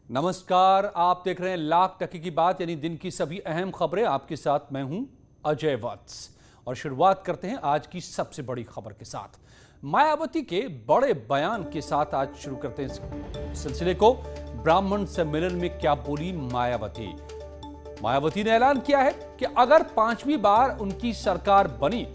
नमस्कार, आप देख रहे हैं लाख टके की बात यानी दिन की सभी अहम खबरें। आपके साथ मैं हूं अजय वत्स और शुरुआत करते हैं आज की सबसे बड़ी खबर के साथ। मायावती के बड़े बयान के साथ आज शुरू करते हैं इस सिलसिले को। ब्राह्मण सम्मेलन में क्या बोली मायावती? मायावती ने ऐलान किया है कि अगर 5वीं बार उनकी सरकार बनी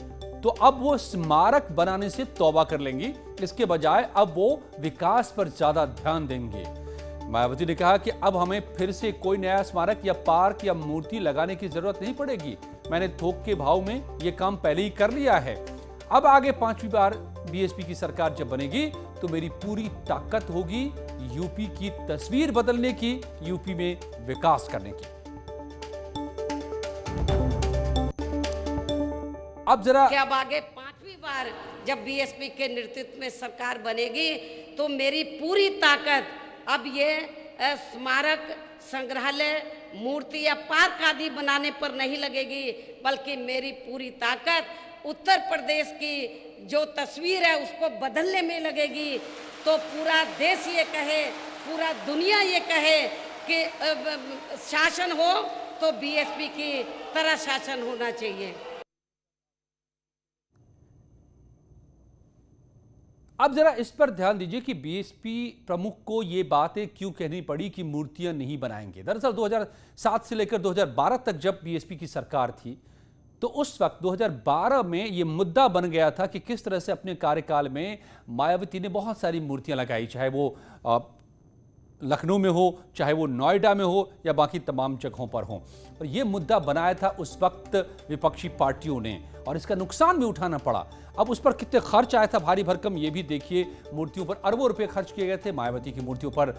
तो अब वो स्मारक बनाने से तौबा कर लेंगी। इसके बजाय अब वो विकास पर ज्यादा ध्यान देंगे। मायावती ने कहा कि अब हमें फिर से कोई नया स्मारक या पार्क या मूर्ति लगाने की जरूरत नहीं पड़ेगी। मैंने थोक के भाव में यह काम पहले ही कर लिया है। अब आगे 5वीं बार बीएसपी की सरकार जब बनेगी तो मेरी पूरी ताकत होगी यूपी की तस्वीर बदलने की, यूपी में विकास करने की। अब जरा अब आगे 5वीं बार जब बीएसपी के नेतृत्व में सरकार बनेगी तो मेरी पूरी ताकत अब ये स्मारक, संग्रहालय, मूर्ति या पार्क आदि बनाने पर नहीं लगेगी, बल्कि मेरी पूरी ताकत उत्तर प्रदेश की जो तस्वीर है उसको बदलने में लगेगी। तो पूरा देश ये कहे, पूरा दुनिया ये कहे कि शासन हो तो बीएसपी की तरह शासन होना चाहिए। अब जरा इस पर ध्यान दीजिए कि बीएसपी प्रमुख को ये बातें क्यों कहनी पड़ी कि मूर्तियां नहीं बनाएंगे। दरअसल 2007 से लेकर 2012 तक जब बीएसपी की सरकार थी तो उस वक्त 2012 में यह मुद्दा बन गया था कि किस तरह से अपने कार्यकाल में मायावती ने बहुत सारी मूर्तियां लगाई, चाहे वो लखनऊ में हो, चाहे वो नोएडा में हो या बाकी तमाम जगहों पर हो। और यह मुद्दा बनाया था उस वक्त विपक्षी पार्टियों ने और इसका नुकसान भी उठाना पड़ा। अब उस पर कितने खर्च आया था भारी भरकम ये भी देखिए। मूर्तियों पर अरबों रुपए खर्च किए गए थे। मायावती की मूर्तियों पर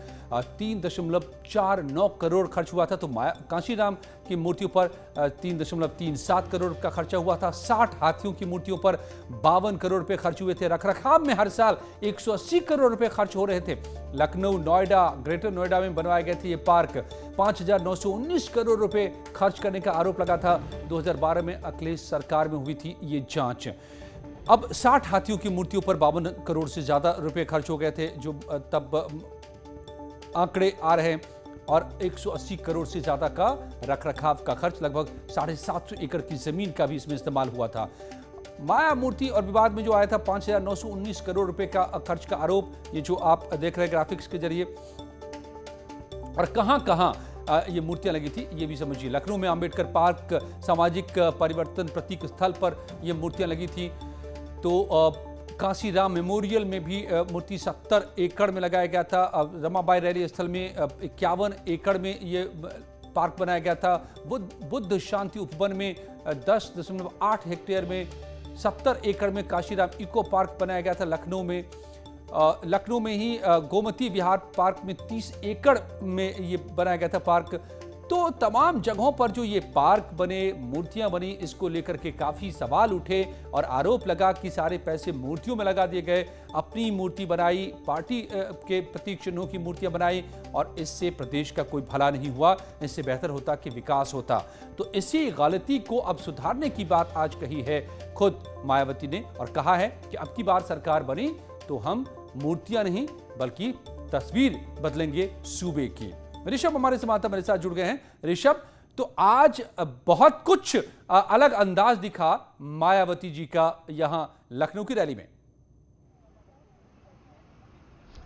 3.49 करोड़ खर्च हुआ था, तो कांशीराम की मूर्तियों पर 3.37 करोड़ का खर्चा हुआ था। 60 हाथियों की मूर्तियों पर 52 करोड़ रुपए खर्च हुए थे। रखरखाव में हर साल 180 करोड़ रुपए खर्च हो रहे थे। लखनऊ, नोएडा, ग्रेटर नोएडा में बनवाए गए थे ये पार्क। 5,919 करोड़ रुपए खर्च करने का आरोप लगा था। 2012 में अखिलेश सरकार में हुई थी ये जांच। अब 60 हाथियों की मूर्तियों पर 52 करोड़ से ज्यादा रुपए खर्च हो गए थे, जो तब आंकड़े आ रहे हैं। और 180 करोड़ से ज्यादा का रखरखाव का खर्च, लगभग 750 एकड़ की जमीन का भी इसमें इस्तेमाल हुआ था। माया मूर्ति और विवाद में जो आया था 5,919 करोड़ रुपए का खर्च का आरोप, ये जो आप देख रहे हैं ग्राफिक्स के जरिए। और कहां कहां ये मूर्तियां लगी थी ये भी समझिए। लखनऊ में अंबेडकर पार्क, सामाजिक परिवर्तन प्रतीक स्थल पर ये मूर्तियां लगी थी। तो कांशीराम मेमोरियल में भी मूर्ति 70 एकड़ में लगाया गया था। रमाबाई रैली स्थल में 51 एकड़ में ये पार्क बनाया गया था। बुद्ध शांति उपवन में 10.8 हेक्टेयर में 70 एकड़ में कांशीराम इको पार्क बनाया गया था। लखनऊ में ही गोमती विहार पार्क में 30 एकड़ में ये बनाया गया था पार्क। तो तमाम जगहों पर जो ये पार्क बने, मूर्तियां बनी, इसको लेकर के काफी सवाल उठे और आरोप लगा कि सारे पैसे मूर्तियों में लगा दिए गए। अपनी मूर्ति बनाई, पार्टी के प्रतीक चिन्हों की मूर्तियां बनाई और इससे प्रदेश का कोई भला नहीं हुआ। इससे बेहतर होता कि विकास होता। तो इसी गलती को अब सुधारने की बात आज कही है खुद मायावती ने और कहा है कि अब की बार सरकार बनी तो हम मूर्तियां नहीं बल्कि तस्वीर बदलेंगे सूबे की। ऋषभ हमारे संवाददाता मेरे साथ जुड़ गए हैं। ऋषभ, तो आज बहुत कुछ अलग अंदाज दिखा मायावती जी का यहां लखनऊ की रैली में।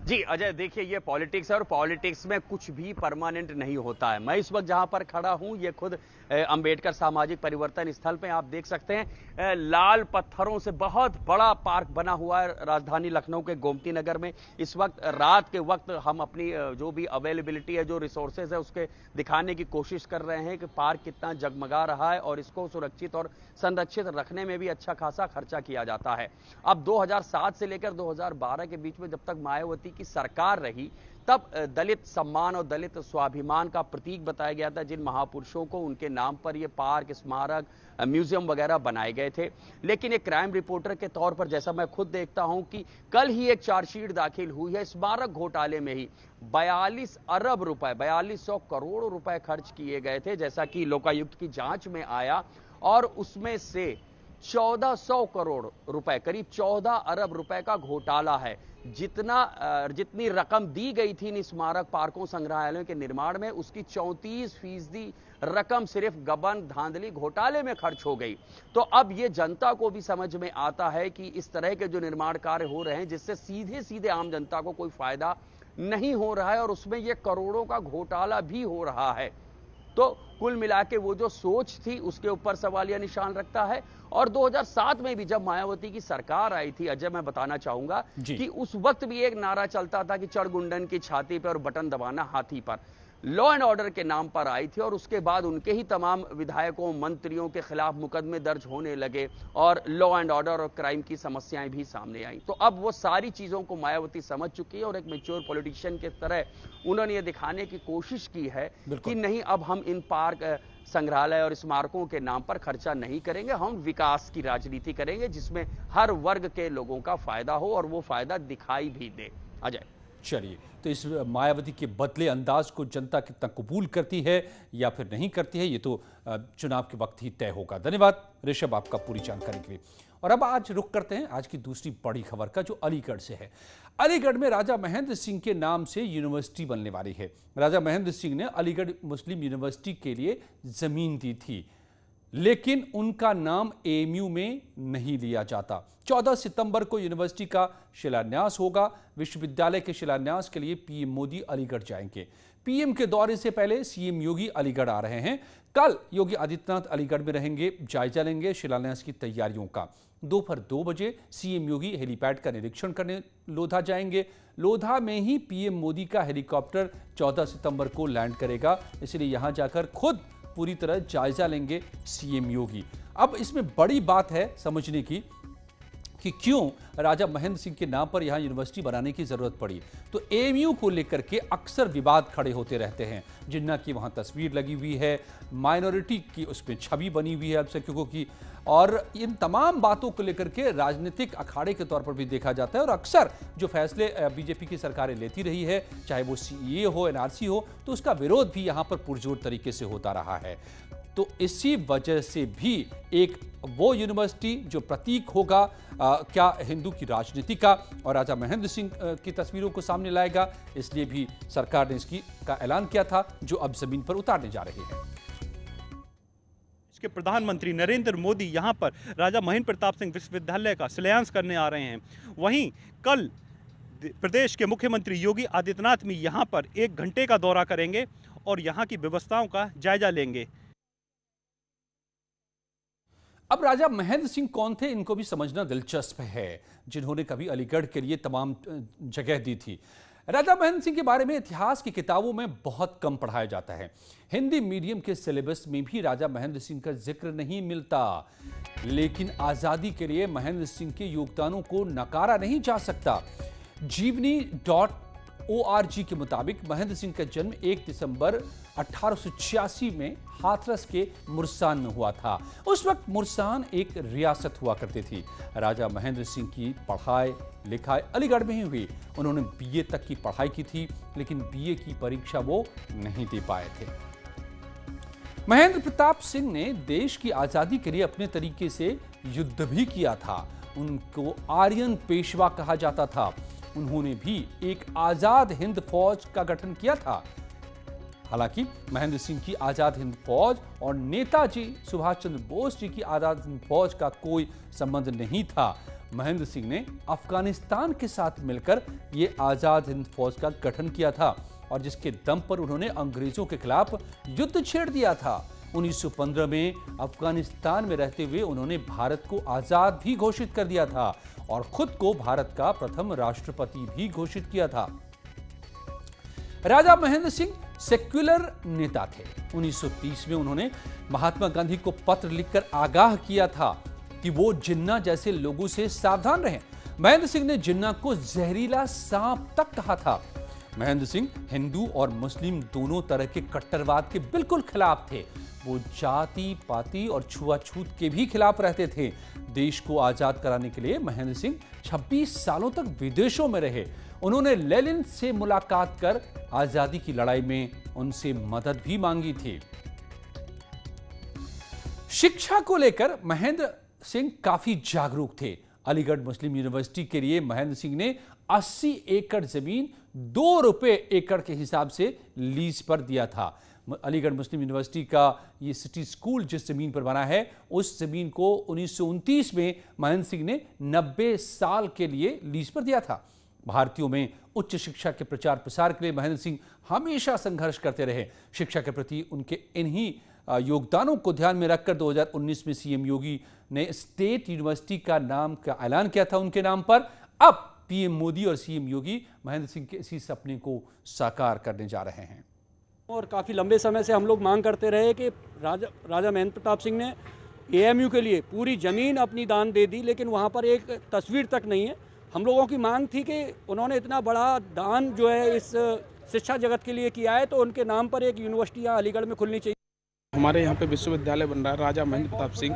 जी अजय, देखिए ये पॉलिटिक्स है और पॉलिटिक्स में कुछ भी परमानेंट नहीं होता है। मैं इस वक्त जहां पर खड़ा हूं ये खुद अंबेडकर सामाजिक परिवर्तन स्थल पे आप देख सकते हैं लाल पत्थरों से बहुत बड़ा पार्क बना हुआ है राजधानी लखनऊ के गोमती नगर में। इस वक्त रात के वक्त हम अपनी जो भी अवेलेबिलिटी है, जो रिसोर्सेज है, उसके दिखाने की कोशिश कर रहे हैं कि पार्क कितना जगमगा रहा है और इसको सुरक्षित और संरक्षित रखने में भी अच्छा खासा खर्चा किया जाता है। अब 2007 से लेकर 2012 के बीच में जब तक मायावती की सरकार रही तब दलित सम्मान और दलित स्वाभिमान का प्रतीक बताया गया था। जिन महापुरुषों को उनके नाम पर ये पार्क, स्मारक, म्यूजियम वगैरह बनाए गए थे। लेकिन एक क्राइम रिपोर्टर के तौर पर जैसा मैं खुद देखता हूं कि कल ही एक चार्जशीट दाखिल हुई है स्मारक घोटाले में ही 42 अरब रुपए, 4200 करोड़ रुपए खर्च किए गए थे, जैसा कि लोकायुक्त की जांच में आया। और उसमें से 1400 करोड़ रुपए, करीब 14 अरब रुपए का घोटाला है। जितनी रकम दी गई थी इन स्मारक पार्कों संग्रहालयों के निर्माण में, उसकी 34% रकम सिर्फ गबन धांधली घोटाले में खर्च हो गई। तो अब यह जनता को भी समझ में आता है कि इस तरह के जो निर्माण कार्य हो रहे हैं जिससे सीधे सीधे आम जनता को कोई फायदा नहीं हो रहा है और उसमें यह करोड़ों का घोटाला भी हो रहा है। तो कुल मिला के वो जो सोच थी उसके ऊपर सवालिया निशान रखता है। और 2007 में भी जब मायावती की सरकार आई थी, अजय, मैं बताना चाहूंगा कि उस वक्त भी एक नारा चलता था कि चढ़ गुंडन की छाती पर और बटन दबाना हाथी पर। लॉ एंड ऑर्डर के नाम पर आई थी और उसके बाद उनके ही तमाम विधायकों मंत्रियों के खिलाफ मुकदमे दर्ज होने लगे और लॉ एंड ऑर्डर और क्राइम की समस्याएं भी सामने आई। तो अब वो सारी चीजों को मायावती समझ चुकी है और एक मैच्योर पॉलिटिशियन के तरह उन्होंने ये दिखाने की कोशिश की है कि नहीं, अब हम इन पार्क, संग्रहालय और स्मारकों के नाम पर खर्चा नहीं करेंगे, हम विकास की राजनीति करेंगे जिसमें हर वर्ग के लोगों का फायदा हो और वो फायदा दिखाई भी दे। अजय, चलिए, तो इस मायावती के बदले अंदाज को जनता कितना कबूल करती है या फिर नहीं करती है, ये तो चुनाव के वक्त ही तय होगा। धन्यवाद ऋषभ आपका पूरी जानकारी के लिए। और अब आज रुख करते हैं आज की दूसरी बड़ी खबर का, जो अलीगढ़ से है। अलीगढ़ में राजा महेंद्र सिंह के नाम से यूनिवर्सिटी बनने वाली है। राजा महेंद्र सिंह ने अलीगढ़ मुस्लिम यूनिवर्सिटी के लिए जमीन दी थी, लेकिन उनका नाम एएमयू में नहीं लिया जाता। 14 सितंबर को यूनिवर्सिटी का शिलान्यास होगा। विश्वविद्यालय के शिलान्यास के लिए पीएम मोदी अलीगढ़ जाएंगे। पीएम के दौरे से पहले सीएम योगी अलीगढ़ आ रहे हैं। कल योगी आदित्यनाथ अलीगढ़ में रहेंगे, जायजा लेंगे शिलान्यास की तैयारियों का। दोपहर 2 बजे सीएम योगी हेलीपैड का निरीक्षण करने लोधा जाएंगे। लोधा में ही पीएम मोदी का हेलीकॉप्टर 14 सितंबर को लैंड करेगा, इसलिए यहां जाकर खुद पूरी तरह जायजा लेंगे सीएम योगी। अब इसमें बड़ी बात है समझने की कि क्यों राजा महेंद्र सिंह के नाम पर यहां यूनिवर्सिटी बनाने की जरूरत पड़ी। तो एएमयू को लेकर के अक्सर विवाद खड़े होते रहते हैं। जिन्ना की वहां तस्वीर लगी हुई है, माइनॉरिटी की उसमें छवि बनी हुई है अल्पसंख्यकों की, और इन तमाम बातों को लेकर के राजनीतिक अखाड़े के तौर पर भी देखा जाता है। और अक्सर जो फैसले बीजेपी की सरकारें लेती रही है, चाहे वो सीएए हो, एनआरसी हो, तो उसका विरोध भी यहां पर पुरजोर तरीके से होता रहा है। तो इसी वजह से भी एक वो यूनिवर्सिटी जो प्रतीक होगा क्या हिंदू की राजनीति का और राजा महेंद्र सिंह की तस्वीरों को सामने लाएगा, इसलिए भी सरकार ने इसकी का ऐलान किया था, जो अब जमीन पर उतारने जा रहे हैं। इसके प्रधानमंत्री नरेंद्र मोदी यहां पर राजा महेंद्र प्रताप सिंह विश्वविद्यालय का शिलान्यास करने आ रहे हैं। वहीं कल प्रदेश के मुख्यमंत्री योगी आदित्यनाथ भी यहां पर 1 घंटे का दौरा करेंगे और यहां की व्यवस्थाओं का जायजा लेंगे। अब राजा महेंद्र सिंह कौन थे, इनको भी समझना दिलचस्प है, जिन्होंने कभी अलीगढ़ के लिए तमाम जगह दी थी। राजा महेंद्र सिंह के बारे में इतिहास की किताबों में बहुत कम पढ़ाया जाता है। हिंदी मीडियम के सिलेबस में भी राजा महेंद्र सिंह का जिक्र नहीं मिलता। लेकिन आजादी के लिए महेंद्र सिंह के योगदानों को नकारा नहीं जा सकता। जीवनी.org के मुताबिक महेंद्र सिंह का जन्म 1 दिसंबर 1886 में हाथरस के मुरसान में हुआ था। उस वक्त मुरसान एक रियासत हुआ करती थी। राजा महेंद्र सिंह की पढ़ाई लिखाई अलीगढ़ में ही हुई। उन्होंने बीए तक की पढ़ाई की थी, लेकिन बीए की परीक्षा वो नहीं दे पाए थे। महेंद्र प्रताप सिंह ने देश की आजादी के लिए अपने तरीके से युद्ध भी किया था। उनको आर्यन पेशवा कहा जाता था। उन्होंने भी एक आजाद हिंद फौज का गठन किया था। हालांकि महेंद्र सिंह की आजाद हिंद फौज और नेताजी सुभाष चंद्र बोस जी की आजाद हिंद फौज का कोई संबंध नहीं था। महेंद्र सिंह ने अफगानिस्तान के साथ मिलकर यह आजाद हिंद फौज का गठन किया था और जिसके दम पर उन्होंने अंग्रेजों के खिलाफ युद्ध छेड़ दिया था। 1915 में अफगानिस्तान में रहते हुए उन्होंने भारत को आजाद भी घोषित कर दिया था और खुद को भारत का प्रथम राष्ट्रपति भी घोषित किया था। राजा महेंद्र सिंह सेक्युलर नेता थे। 1930 में उन्होंने महात्मा गांधी को पत्र लिखकर आगाह किया था कि वो जिन्ना जैसे लोगों से सावधान रहें। महेंद्र सिंह ने जिन्ना को जहरीला सांप तक कहा था। महेंद्र सिंह हिंदू और मुस्लिम दोनों तरह के कट्टरवाद के बिल्कुल खिलाफ थे। वो जाति पाति और छुआछूत के भी खिलाफ रहते थे। देश को आजाद कराने के लिए महेंद्र सिंह 26 सालों तक विदेशों में रहे। उन्होंने लेनिन से मुलाकात कर आजादी की लड़ाई में उनसे मदद भी मांगी थी। शिक्षा को लेकर महेंद्र सिंह काफी जागरूक थे। अलीगढ़ मुस्लिम यूनिवर्सिटी के लिए महेंद्र सिंह ने 80 एकड़ जमीन 2 रुपए एकड़ के हिसाब से लीज पर दिया था। अलीगढ़ मुस्लिम यूनिवर्सिटी का ये सिटी स्कूल जिस जमीन पर बना है, उस जमीन को 1929 में महेंद्र सिंह ने 90 साल के लिए लीज पर दिया था। भारतीयों में उच्च शिक्षा के प्रचार प्रसार के लिए महेंद्र सिंह हमेशा संघर्ष करते रहे। शिक्षा के प्रति उनके इन्हीं योगदानों को ध्यान में रखकर 2019 में सीएम योगी ने स्टेट यूनिवर्सिटी का नाम का ऐलान किया था उनके नाम पर। अब पीएम मोदी और सीएम योगी महेंद्र सिंह के इसी सपने को साकार करने जा रहे हैं। और काफ़ी लंबे समय से हम लोग मांग करते रहे कि राजा महेंद्र प्रताप सिंह ने एएमयू के लिए पूरी ज़मीन अपनी दान दे दी, लेकिन वहाँ पर एक तस्वीर तक नहीं है। हम लोगों की मांग थी कि उन्होंने इतना बड़ा दान जो है इस शिक्षा जगत के लिए किया है, तो उनके नाम पर एक यूनिवर्सिटी यहाँ अलीगढ़ में खुलनी चाहिए। हमारे यहाँ पे विश्वविद्यालय बन रहा है, राजा महेंद्र प्रताप सिंह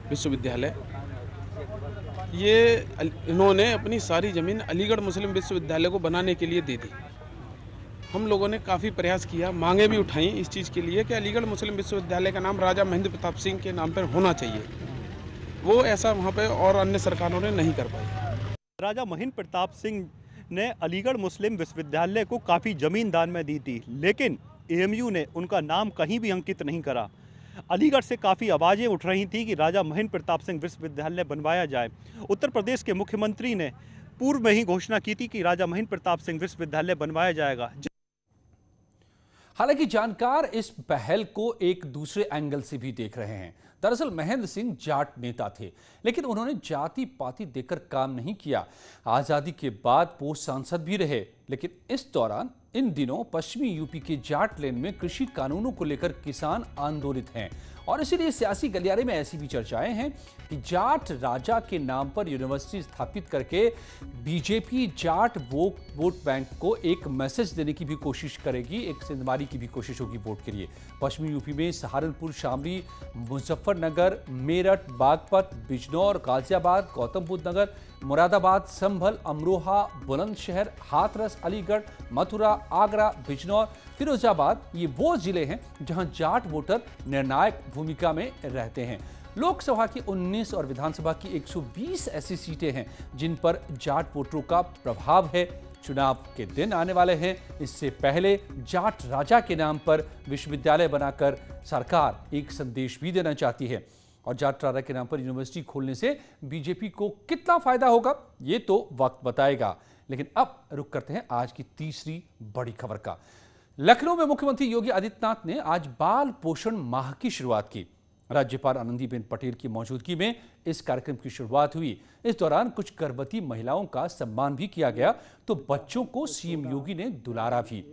विश्वविद्यालय। ये इन्होंने अपनी सारी ज़मीन अलीगढ़ मुस्लिम विश्वविद्यालय को बनाने के लिए दे दी। हम लोगों ने काफ़ी प्रयास किया, मांगे भी उठाई इस चीज़ के लिए कि अलीगढ़ मुस्लिम विश्वविद्यालय का नाम राजा महेंद्र प्रताप सिंह के नाम पर होना चाहिए। वो ऐसा वहाँ पे और अन्य सरकारों ने नहीं कर पाई। राजा महेंद्र प्रताप सिंह ने अलीगढ़ मुस्लिम विश्वविद्यालय को काफ़ी ज़मीन दान में दी थी, लेकिन एएमयू ने उनका नाम कहीं भी अंकित नहीं करा। अलीगढ़ से काफ़ी आवाज़ें उठ रही थी कि राजा महेंद्र प्रताप सिंह विश्वविद्यालय बनवाया जाए। उत्तर प्रदेश के मुख्यमंत्री ने पूर्व में ही घोषणा की थी कि राजा महेंद्र प्रताप सिंह विश्वविद्यालय बनवाया जाएगा। हालांकि जानकार इस पहल को एक दूसरे एंगल से भी देख रहे हैं। दरअसल महेंद्र सिंह जाट नेता थे, लेकिन उन्होंने जाति पाति देकर काम नहीं किया। आजादी के बाद वो सांसद भी रहे, लेकिन इस दौरान इन दिनों पश्चिमी यूपी के जाट लैंड में कृषि कानूनों को लेकर किसान आंदोलित हैं और इसीलिए सियासी गलियारे में ऐसी भी चर्चाएं हैं कि जाट राजा के नाम पर यूनिवर्सिटी स्थापित करके बीजेपी जाट वोट बैंक को एक मैसेज देने की भी कोशिश करेगी, एक सिंधमारी की भी कोशिश होगी वोट के लिए। पश्चिमी यूपी में सहारनपुर, शामली, मुजफ्फरनगर, मेरठ, बागपत, बिजनौर, गाजियाबाद, गौतम बुद्ध नगर, मुरादाबाद, संभल, अमरोहा, बुलंदशहर, हाथरस, अलीगढ़, मथुरा, आगरा, बिजनौर, फिरोजाबाद, ये वो जिले हैं जहां जाट वोटर निर्णायक भूमिका में रहते हैं। लोकसभा की 19 और विधानसभा की 120 ऐसी सीटें हैं जिन पर जाट वोटरों का प्रभाव है। चुनाव के दिन आने वाले हैं, इससे पहले जाट राजा के नाम पर विश्वविद्यालय बनाकर सरकार एक संदेश भी देना चाहती है। और जाट राजा के नाम पर यूनिवर्सिटी खोलने से बीजेपी को कितना फायदा होगा, ये तो वक्त बताएगा। लेकिन अब रुक करते हैं आज की तीसरी बड़ी खबर का। लखनऊ में मुख्यमंत्री योगी आदित्यनाथ ने आज बाल पोषण माह की शुरुआत की। राज्यपाल आनंदीबेन पटेल की मौजूदगी में इस कार्यक्रम की शुरुआत हुई। इस दौरान कुछ गर्भवती महिलाओं का सम्मान भी किया गया, तो बच्चों को सीएम योगी ने दुलारा भी।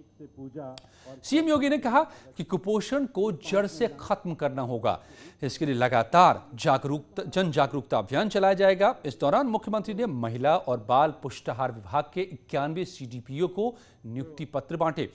सीएम योगी ने कहा कि कुपोषण को जड़ से खत्म करना होगा। इसके लिए लगातार जन जागरूकता अभियान चलाया जाएगा। इस दौरान मुख्यमंत्री ने महिला और बाल पुष्टाहार विभाग के 91 सीडीपीओ को नियुक्ति पत्र बांटे।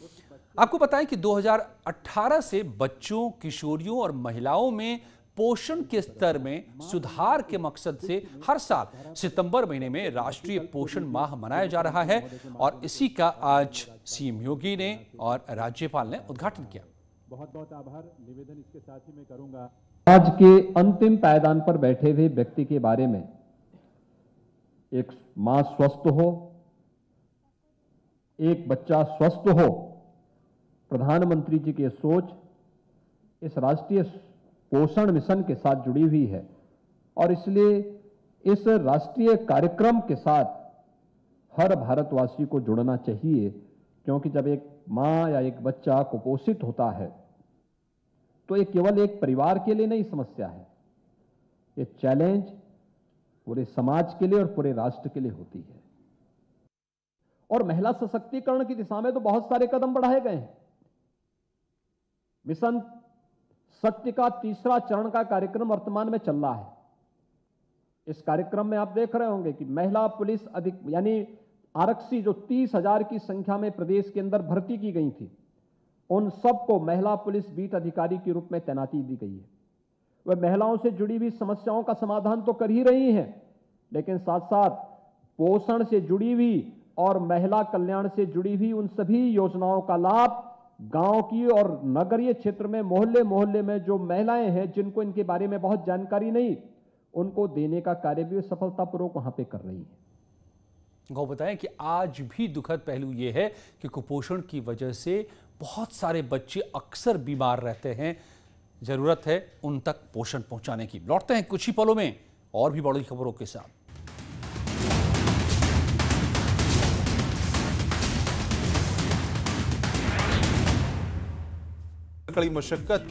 आपको बताएं कि 2018 से बच्चों, किशोरियों और महिलाओं में पोषण के स्तर में सुधार के मकसद से हर साल सितंबर महीने में राष्ट्रीय पोषण माह मनाया जा रहा है और इसी का आज सीएम योगी ने और राज्यपाल ने उद्घाटन किया। बहुत बहुत आभार निवेदन इसके साथ ही मैं करूंगा। आज के अंतिम पायदान पर बैठे हुए व्यक्ति के बारे में एक मां स्वस्थ हो, एक बच्चा स्वस्थ हो, प्रधानमंत्री जी की सोच इस राष्ट्रीय पोषण मिशन के साथ जुड़ी हुई है और इसलिए इस राष्ट्रीय कार्यक्रम के साथ हर भारतवासी को जुड़ना चाहिए, क्योंकि जब एक मां या एक बच्चा कुपोषित होता है तो ये केवल एक परिवार के लिए नहीं समस्या है, ये चैलेंज पूरे समाज के लिए और पूरे राष्ट्र के लिए होती है। और महिला सशक्तिकरण की दिशा में तो बहुत सारे कदम बढ़ाए गए हैं। मिशन शक्ति का तीसरा चरण का कार्यक्रम वर्तमान में चल रहा है। इस कार्यक्रम में आप देख रहे होंगे कि महिला पुलिस यानी आरक्षी जो 30,000 की संख्या में प्रदेश के अंदर भर्ती की गई थी, उन सबको महिला पुलिस बीट अधिकारी के रूप में तैनाती दी गई है। वह महिलाओं से जुड़ी हुई समस्याओं का समाधान तो कर ही रही हैं, लेकिन साथ साथ पोषण से जुड़ी हुई और महिला कल्याण से जुड़ी हुई उन सभी योजनाओं का लाभ गांव की और नगरीय क्षेत्र में मोहल्ले मोहल्ले में जो महिलाएं हैं जिनको इनके बारे में बहुत जानकारी नहीं, उनको देने का कार्य भी सफलतापूर्वक वहां पे कर रही है। गौ बताएं कि आज भी दुखद पहलू यह है कि कुपोषण की वजह से बहुत सारे बच्चे अक्सर बीमार रहते हैं। जरूरत है उन तक पोषण पहुंचाने की। लौटते हैं कुछ ही पलों में और भी बड़ी खबरों के साथ। कड़ी मशक्कत